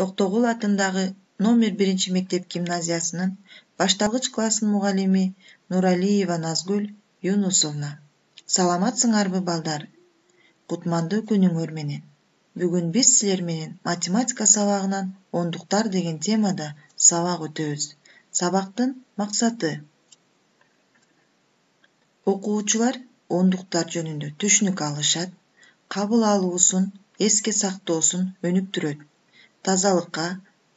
Токтогул атындагы номер 1 мектеп гимназиясынын башталгыч класснын мугалими Нуралиева Назгүл Юнусовна. Саламатсыңарбы балдар? Кутмандуу күнүңөр менен. Бүгүн биз силер менен математика сабагынан ондуктар деген темада сабак өтөбүз. Сабактын максаты: окуучулар ондуктар жөнүндө түшүнүк алышат, кабыл алуусун, эске сактоосун өнүктүрөт, тазалыкка,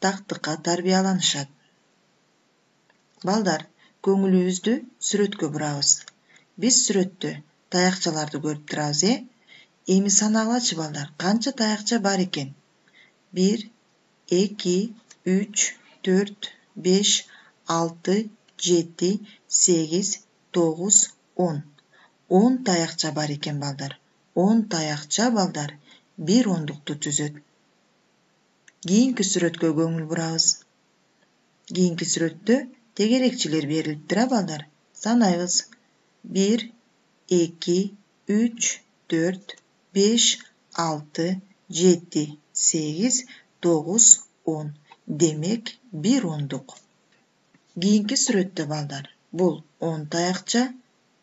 тактыкка тарбияланышат. Балдар, көңүлүбүздү сүрөткө бурабыз. Биз сүрөттө таякчаларды көрүп турабыз, Эми санагылачы балдар, канча таякча бар экен? 1, 2, 3, 4, 5, 6, 7, 8, 9, 10. 10 таякча бар экен балдар. 10 таякча балдар бир ондукту түзөт. Кийинки сүрөткө көңүл бурабыз. Кийинки сүрөттө тегерекчилер берилиптир, балдар. Санайбыз. 1, 2, 3, 4, 5, 6, 7, 8, 9, 10. Демек, бир ондук. Кийинки сүрөттө балдар. Бул 10 таякча,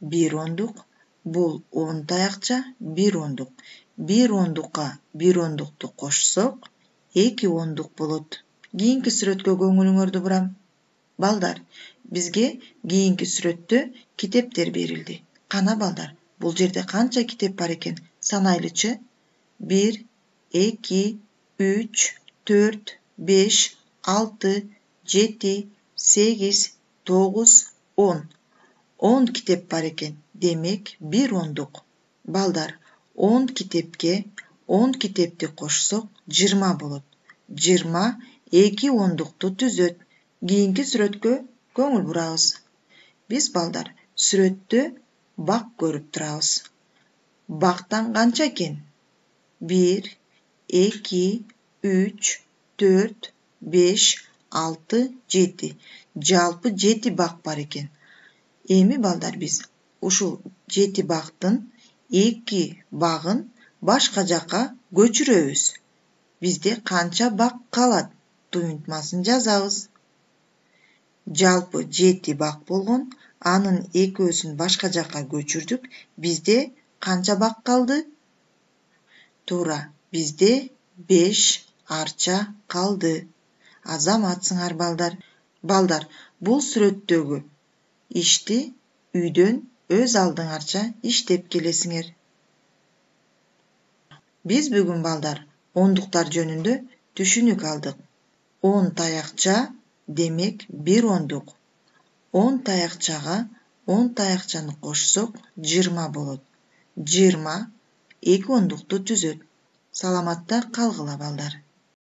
бир ондук. Бул 10 таякча, бир ондук. Бир ондукка бир ондукту кошсок, 2 ондук болот. Кийинки сүрөткө көңүлүңөрдү бурам. Балдар, бизге кийинки сүрөттө китептер берилди. Кана балдар, бул жерде канча китеп бар экен? Санайлычы. 1, 2, 3, 4, 5, 6, 7, 8, 9, 10. 10 китеп бар экен. Демек, бир ондук. Балдар, 10 китепке 10 китепти кошсок, 20 болот. 20 2 ондукту түзөт. Кийинки сүрөткө көңүл бурабыз. Биз балдар сүрөттө бак көрүп турабыз. Бактан канча экен? 1, 2, 3, 4, 5, 6, 7. Жалпы 7 бак бар экен. Эми балдар биз ушул 7 бактын 2 багын башка жакка көчүрөбүз. Бизде канча бак калат? Туюнтмасын жазабыз. Жалпы 7 бак болгон, анын экөөсүн башка жакка көчүрдүк. Бизде канча бак калды? Туура, бизде 5 арча калды. Азаматсыңар балдар. Балдар, бул сүрөттөгү ишти үйдөн өз алдыңарча иштеп келесиңер. Биз бүгүн балдар ондуктар жөнүндө түшүнүк алдык. 10 таякча демек бир ондук. 10 таякчага 10 таякчаны кошсок 20 болот. 20 2 ондукту түзөт. Саламатта калгыла балдар.